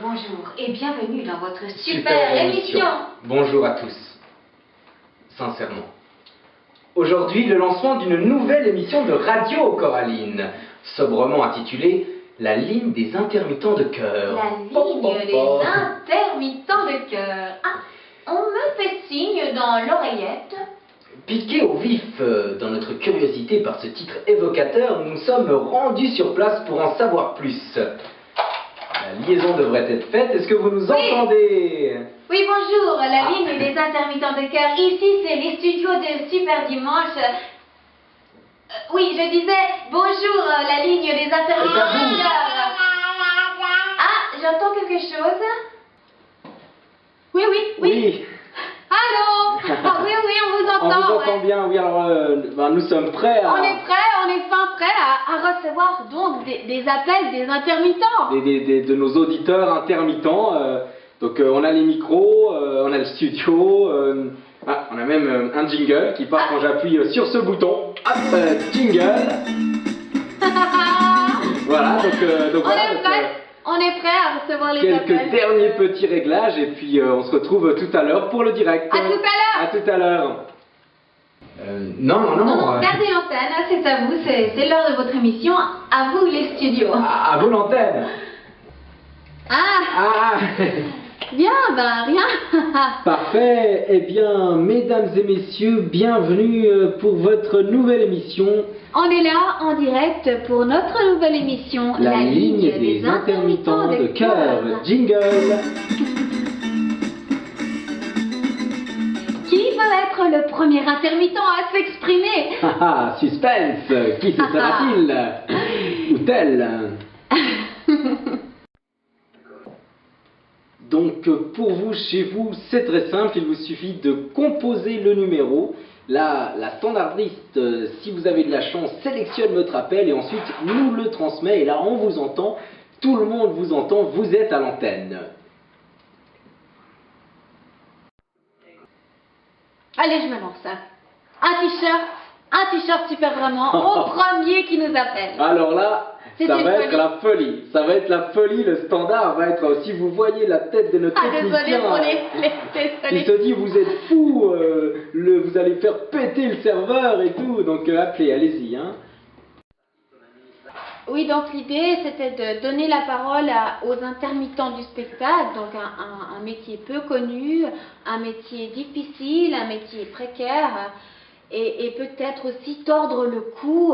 bonjour et bienvenue dans votre super émission. Bonjour à tous, sincèrement. Aujourd'hui, le lancement d'une nouvelle émission de radio, Coraline, sobrement intitulée La ligne des intermittents de cœur. La ligne des intermittents de cœur. Ah, on me fait signe dans l'oreillette. Piqués au vif dans notre curiosité par ce titre évocateur, nous nous sommes rendus sur place pour en savoir plus. La liaison devrait être faite. Est-ce que vous nous entendez? Oui, bonjour, la ligne des intermittents de cœur. Ici, c'est les studios de Super Dimanche. Oui, je disais bonjour, la ligne des intermittents de cœur. Ah, j'entends quelque chose. Oui. Allô? Ah, oui, on vous entend. On vous entend bien, oui. Alors, nous sommes prêts à... On est fin prêts à recevoir donc des appels des intermittents. De nos auditeurs intermittents. Donc, on a les micros, on a le studio. On a même un jingle qui part quand j'appuie sur ce bouton. Hop, jingle. Voilà, donc On est prêt à recevoir les appels. Quelques derniers petits réglages et puis on se retrouve tout à l'heure pour le direct. À tout à l'heure. À tout à l'heure. Non. Gardez l'antenne, c'est à vous, c'est l'heure de votre émission. À vous les studios. À vous l'antenne. Bien, rien. Parfait. Eh bien, mesdames et messieurs, bienvenue pour votre nouvelle émission. On est là en direct pour notre nouvelle émission, La ligne des intermittents de cœur. Jingle. Qui veut être le premier intermittent à s'exprimer? Suspense. Qui ce sera-t-il? Ou tel? Donc pour vous, chez vous, c'est très simple, il vous suffit de composer le numéro. La standardiste, si vous avez de la chance, sélectionne votre appel et ensuite nous le transmet. Et là, on vous entend, tout le monde vous entend, vous êtes à l'antenne. Allez, je me lance. Un t-shirt super vraiment, au premier qui nous appelle. Alors là, ça va être la folie. Ça va être la folie, le standard va être, si vous voyez la tête de notre technicien, il se dit, vous êtes fou, vous allez faire péter le serveur et tout, donc appelez, allez-y. Oui, donc l'idée, c'était de donner la parole aux intermittents du spectacle, donc un métier peu connu, un métier difficile, un métier précaire, et peut-être aussi tordre le cou,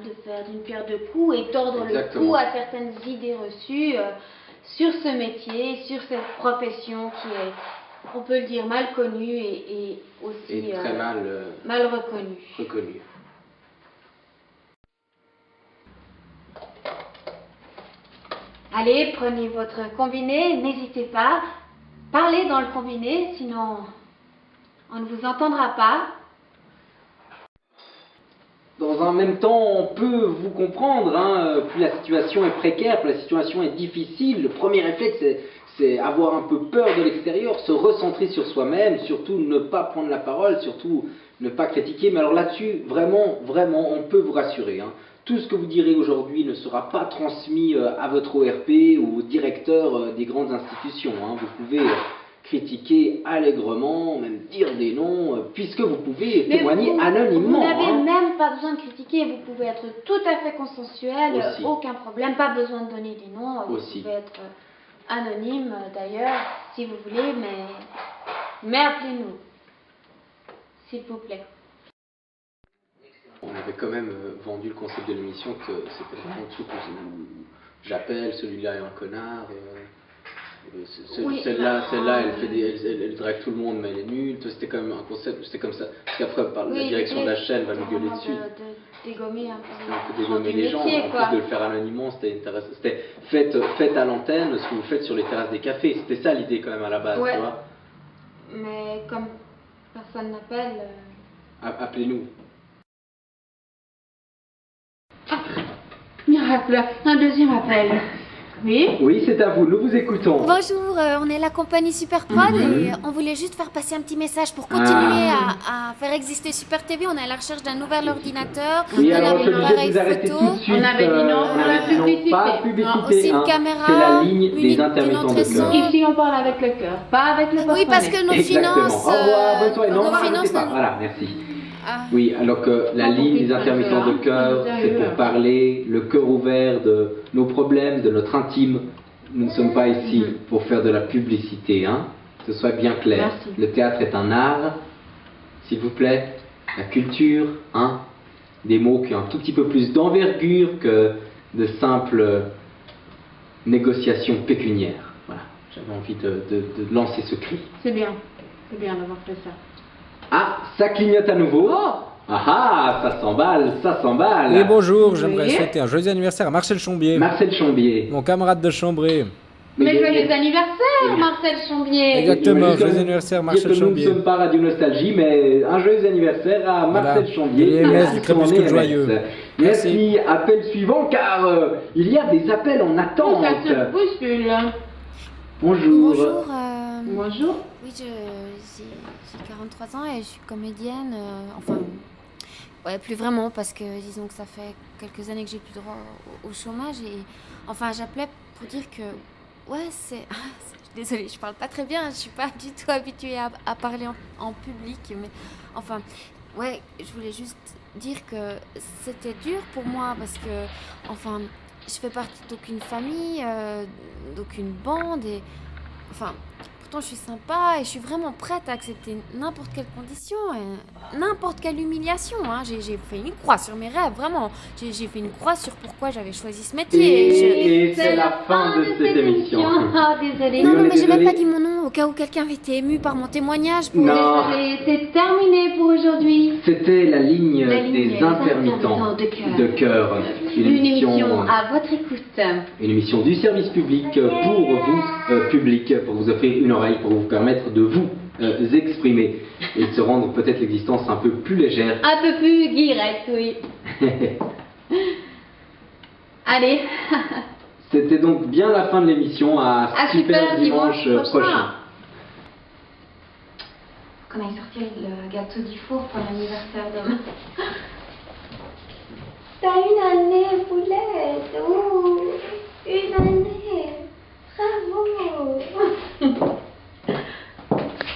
de faire d'une pierre deux coups, et tordre le cou à certaines idées reçues sur ce métier, sur cette profession qui est, on peut le dire, mal connue et aussi très mal reconnue. Allez, prenez votre combiné, n'hésitez pas, parlez dans le combiné, sinon on ne vous entendra pas. Dans un même temps, on peut vous comprendre, plus la situation est précaire, plus la situation est difficile, le premier réflexe c'est avoir un peu peur de l'extérieur, se recentrer sur soi-même, surtout ne pas prendre la parole, surtout ne pas critiquer. Mais alors là-dessus, vraiment, on peut vous rassurer. Tout ce que vous direz aujourd'hui ne sera pas transmis à votre ORP ou au directeur des grandes institutions. Vous pouvez critiquer allègrement, même dire des noms, puisque vous pouvez témoigner anonymement. Vous n'avez même pas besoin de critiquer, vous pouvez être tout à fait consensuel, aucun problème, pas besoin de donner des noms, vous pouvez être anonyme d'ailleurs, si vous voulez, mais appelez-nous, s'il vous plaît. On avait quand même vendu le concept de l'émission que c'était vraiment tout où j'appelle, celui-là est un connard. Celle-là, elle drague tout le monde, mais elle est nulle. C'était quand même un concept, c'était comme ça. Parce qu'après, la direction de la chaîne va nous gueuler dessus. Dégommer un peu. Dégommer les gens, en plus de le faire anonymement, c'était intéressant. C'était faites à l'antenne ce que vous faites sur les terrasses des cafés. C'était ça l'idée quand même à la base, tu vois. Mais comme personne n'appelle. Appelez-nous. Miracle, un deuxième appel. Oui. Oui, c'est à vous, nous vous écoutons. Bonjour, on est la compagnie Super Prod et on voulait juste faire passer un petit message pour continuer à faire exister Super TV. On est à la recherche d'un nouvel ordinateur, Oui, d'un alors je suis obligé de appareil vous arrêter photo. tout de suite. On avait dit non, on avait dit non, publicité. pas de publicité. Non, aussi une hein. caméra, C'est la ligne une des unité intermittents de d'entresol. cœur. Ici, on parle avec le cœur, pas avec le porte-monnaie. Oui, parce que nos Exactement. finances... Au revoir, bonne soirée. Non, nos n'arrêtez finances... pas. Voilà, merci. Ah. Oui, alors que la Pas ligne pour des intermittents de cœur, cœur. c'est pour parler le cœur ouvert de nos problèmes, de notre intime. Nous ne sommes pas ici pour faire de la publicité, hein. Que ce soit bien clair. Merci. Le théâtre est un art, s'il vous plaît. La culture, hein. Des mots qui ont un tout petit peu plus d'envergure que de simples négociations pécuniaires. Voilà, j'avais envie de lancer ce cri. C'est bien d'avoir fait ça. Ah, ça clignote à nouveau. Oh. Ah, ça s'emballe, ça s'emballe. Et bonjour, j'aimerais Oui. souhaiter un joyeux anniversaire à Marcel Chombier, Marcel Chambier. mon camarade de chambrée. Mais il y a- joyeux anniversaire, Marcel Chambier. Exactement, Juste joyeux dire anniversaire que Marcel nous ne Chambier. sommes pas Radio Nostalgie, mais un joyeux anniversaire à Voilà. Marcel Chambier. Et MS Merci du de son crépuscule MS. joyeux. Merci. Appel suivant, car il y a des appels en attente. Ça se bouscule. Bonjour. Bonjour, Bonjour. oui, j'ai 43 ans et je suis comédienne, enfin, ouais, plus vraiment parce que disons que ça fait quelques années que j'ai plus droit au chômage et enfin j'appelais pour dire que, ouais, désolée, je parle pas très bien, je suis pas du tout habituée à parler en public, mais enfin, ouais, je voulais juste dire que c'était dur pour moi parce que, enfin, je fais partie d'aucune famille, d'aucune bande et, enfin, pourtant je suis sympa et je suis vraiment prête à accepter n'importe quelle condition et n'importe quelle humiliation, hein. J'ai fait une croix sur mes rêves, vraiment. J'ai fait une croix sur pourquoi j'avais choisi ce métier. Et c'est la fin de cette émission. Ah, désolée. Non, Oui, on non, est mais j'ai même désolé. pas dit mon nom au cas où quelqu'un avait été ému par mon témoignage. Pour... Non. Désolée, c'est terminé pour aujourd'hui. C'était la ligne La ligne des des intermittents intermittents de cœur. Une émission à votre écoute. Une émission du service public pour vous, public, pour vous offrir une oreille, pour vous permettre de vous exprimer et de se rendre peut-être l'existence un peu plus légère. Un peu plus direct, oui. Allez, C'était donc bien la fin de l'émission. À à super dimanche prochain. Qu'on aille sortir le gâteau du four pour l'anniversaire demain. T'as une année, poulette. Ouh, une année. Bravo.